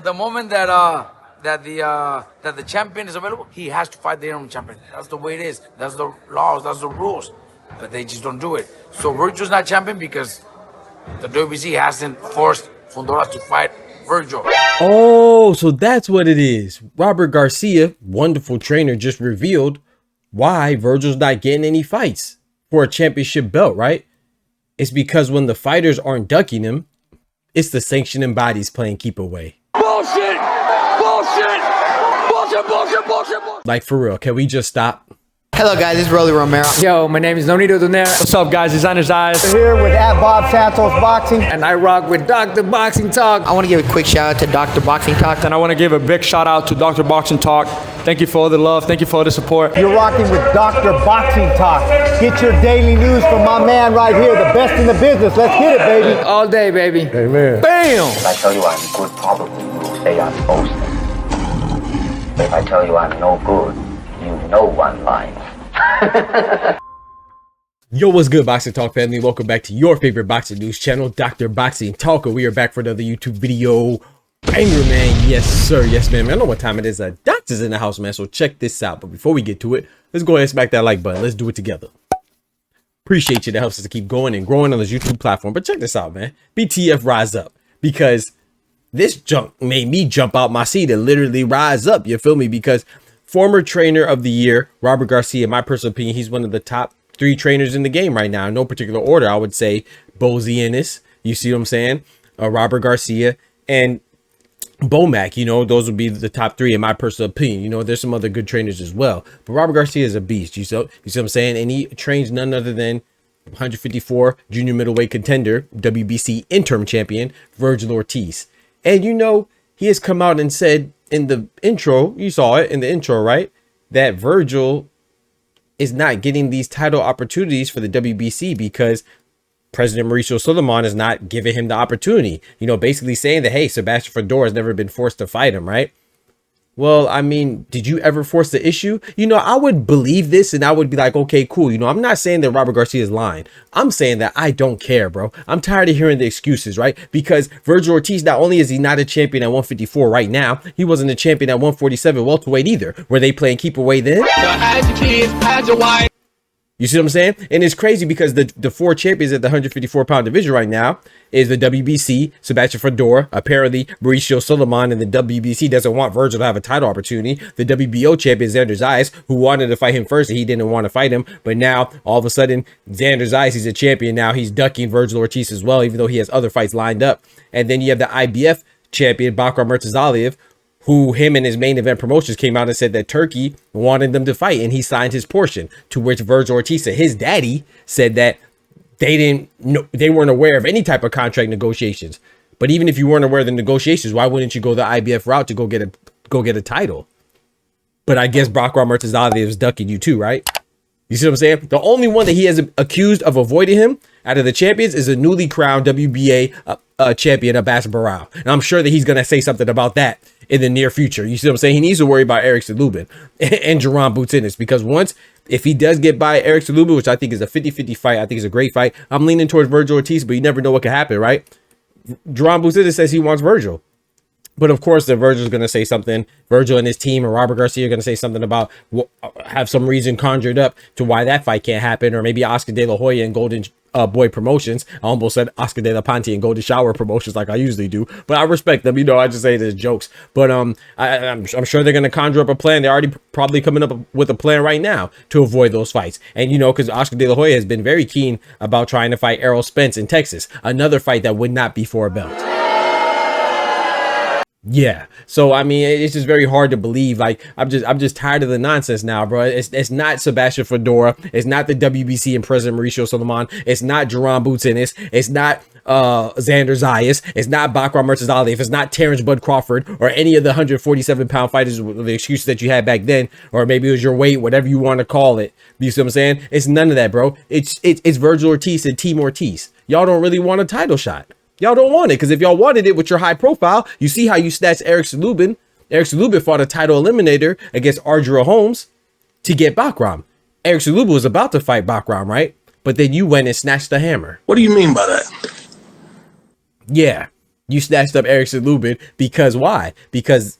The moment that the champion is available, he has to fight the interim champion. That's the way it is. That's the laws. That's the rules. But they just don't do it. So Vergil's not champion because the WBC hasn't forced Fundora to fight Vergil. Oh, so that's what it is. Robert Garcia, wonderful trainer, just revealed why Vergil's not getting any fights for a championship belt, right? It's because when the fighters aren't ducking him, it's the sanctioning bodies playing keep away. Bullshit! Bullshit! Bullshit, bullshit, bullshit, bullshit! Like, for real, can we just stop? Hello guys, this is Rolly Romero. Yo, my name is Nonito Donaire. What's up guys, it's Anders Eyes. Here with Bob Santos Boxing. And I rock with Dr. Boxing Talk. I want to give a quick shout out to Dr. Boxing Talk. And I want to give a big shout out to Dr. Boxing Talk. Thank you for all the love, thank you for all the support. You're rocking with Dr. Boxing Talk. Get your daily news from my man right here, the best in the business. Let's get it, baby. All day, baby. Amen. Bam! If I tell you I'm good, probably you will say I'm boasting. But if I tell you I'm no good, you know one line. Yo, what's good, Boxing Talk family? Welcome back to your favorite boxing news channel, Dr. Boxing Talker. We are back for another YouTube video. Anger man, yes sir, yes man. I know what time it is. Doctor's in the house, man, so check this out. But before we get to it, let's go ahead and smack that like button. Let's do it together. Appreciate you. That helps us to keep going and growing on this YouTube platform. But check this out, man. BTF rise up, because this junk made me jump out my seat and literally rise up. You feel me? Because former trainer of the year, Robert Garcia, in my personal opinion, he's one of the top 3 trainers in the game right now. In no particular order, I would say Bozy Ennis, you see what I'm saying? Robert Garcia and Bomac, you know, those would be the top 3 in my personal opinion. You know, there's some other good trainers as well. But Robert Garcia is a beast, you see what I'm saying? And he trains none other than 154 junior middleweight contender, WBC interim champion, Vergil Ortiz. And you know, he has come out and said in the intro, you saw it in the intro, right, that Vergil is not getting these title opportunities for the WBC because President Mauricio Suleiman is not giving him the opportunity. You know, basically saying that, hey, Sebastian Fundora has never been forced to fight him, right? Well, I mean, did you ever force the issue? You know, I would believe this and I would be like, okay, cool. You know, I'm not saying that Robert Garcia is lying. I'm saying that I don't care, bro. I'm tired of hearing the excuses, right? Because Vergil Ortiz, not only is he not a champion at 154 right now, he wasn't a champion at 147 welterweight either. Were they playing keep away then? You see what I'm saying? And it's crazy because the 4 champions at the 154-pound division right now is the WBC, Sebastian Fundora. Apparently, Mauricio Suleiman and the WBC doesn't want Vergil to have a title opportunity. The WBO champion, Xander Zayas, who wanted to fight him first, and he didn't want to fight him. But now, all of a sudden, Xander Zayas, he's a champion now. He's ducking Vergil Ortiz as well, even though he has other fights lined up. And then you have the IBF champion, Bakram Murtazaliev, who him and his main event promotions came out and said that Turkey wanted them to fight, and he signed his portion, to which Vergil Ortiz, his daddy, said that they weren't aware of any type of contract negotiations. But even if you weren't aware of the negotiations, why wouldn't you go the IBF route to go get a title? But I guess Bakram Murtazaliev is ducking you too, right? You see what I'm saying? The only one that he has accused of avoiding him out of the champions is a newly crowned WBA champion, Abbas Barao. And I'm sure that he's going to say something about that in the near future. You see what I'm saying? He needs to worry about Eric Lubin and Jerome Boots, because if he does get by Eric Lubin, which I think is a 50-50 fight, I think it's a great fight. I'm leaning towards Vergil Ortiz, but you never know what could happen, right? Jerome Boots says he wants Vergil. But of course, the Vergil's going to say something. Vergil and his team and Robert Garcia are going to say something about, have some reason conjured up to why that fight can't happen. Or maybe Oscar De La Hoya and Golden Boy Promotions. I almost said Oscar De La Ponte and Golden Shower Promotions like I usually do. But I respect them. You know, I just say it as jokes. But I'm sure they're going to conjure up a plan. They're already probably coming up with a plan right now to avoid those fights. And, you know, because Oscar De La Hoya has been very keen about trying to fight Errol Spence in Texas. Another fight that would not be for a belt. Yeah, so I mean, it's just very hard to believe. Like, I'm just tired of the nonsense now, bro. It's not Sebastian Fundora, it's not the WBC and President Mauricio Suleiman, it's not Jerome Boots Ennis, it's not Xander Zayas, it's not Bakram Murtazaliev, it's not Terrence Bud Crawford or any of the 147-pound fighters with the excuses that you had back then, or maybe it was your weight, whatever you want to call it. You see what I'm saying? It's none of that, bro. It's Vergil Ortiz and Team Ortiz. Y'all don't really want a title shot. Y'all don't want it, because if y'all wanted it with your high profile, you see how you snatched Eric Lubin. Eric Lubin fought a title eliminator against Ardra Holmes to get Bakram. Eric Lubin was about to fight Bakram, right? But then you went and snatched the hammer. What do you mean by that? Yeah. You snatched up Erickson Lubin because why? Because,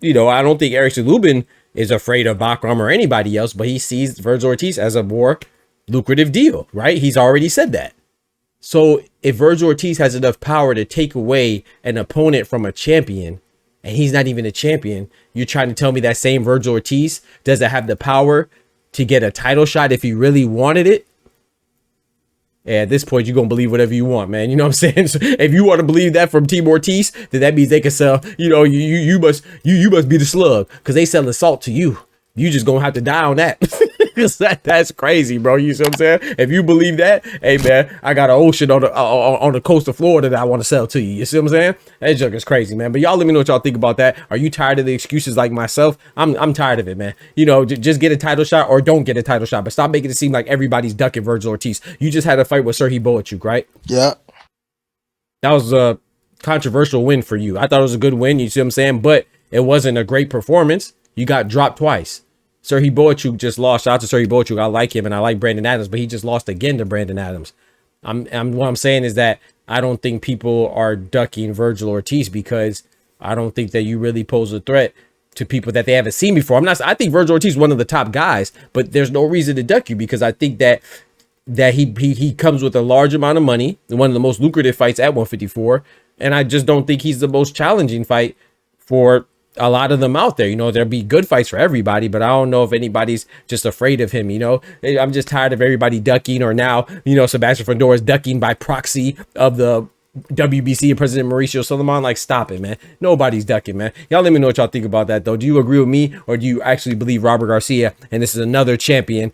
you know, I don't think Erickson Lubin is afraid of Bakram or anybody else, but he sees Vergil Ortiz as a more lucrative deal, right? He's already said that. So if Vergil Ortiz has enough power to take away an opponent from a champion, and he's not even a champion, you're trying to tell me that same Vergil Ortiz doesn't have the power to get a title shot if he really wanted it? Yeah, at this point, you're going to believe whatever you want, man. You know what I'm saying? So if you want to believe that from Team Ortiz, then that means they can sell, you know, you must be the slug because they selling salt to you. You just going to have to die on that. That's crazy, bro. You see what I'm saying? If you believe that, hey, man, I got an ocean on the coast of Florida that I want to sell to you. You see what I'm saying? That junk is crazy, man. But y'all let me know what y'all think about that. Are you tired of the excuses like myself? I'm tired of it, man. You know, just get a title shot or don't get a title shot. But stop making it seem like everybody's ducking Vergil Ortiz. You just had a fight with Serhiy Boachuk, right? Yeah. That was a controversial win for you. I thought it was a good win. You see what I'm saying? But it wasn't a great performance. You got dropped twice. Serhiy Boachuk just lost. Shout out to Serhiy Boachuk. I like him and I like Brandon Adams, but he just lost again to Brandon Adams. What I'm saying is that I don't think people are ducking Vergil Ortiz because I don't think that you really pose a threat to people that they haven't seen before. I think Vergil Ortiz is one of the top guys, but there's no reason to duck you because I think that he comes with a large amount of money, one of the most lucrative fights at 154, and I just don't think he's the most challenging fight for a lot of them out there. You know, there'll be good fights for everybody, but I don't know if anybody's just afraid of him. You know, I'm just tired of everybody ducking, or now, you know, Sebastian Fundora is ducking by proxy of the WBC and President Mauricio Solomon. Like, stop it, man. Nobody's ducking, man. Y'all let me know what y'all think about that, though. Do you agree with me, or do you actually believe Robert Garcia and this is another champion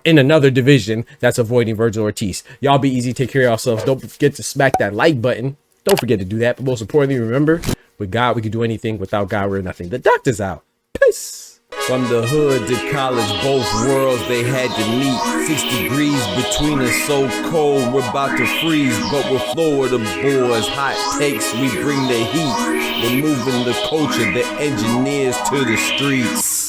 in another division that's avoiding Vergil Ortiz? Y'all be easy. Take care of yourselves. Don't forget to smack that like button. Don't forget to do that. But most importantly, remember, with God, we can do anything. Without God, we're nothing. The doctor's out. Peace. From the hood to college, both worlds they had to meet. 6 degrees between us, so cold, we're about to freeze. But we're Florida boys, hot takes, we bring the heat. We're moving the culture, the engineers to the streets.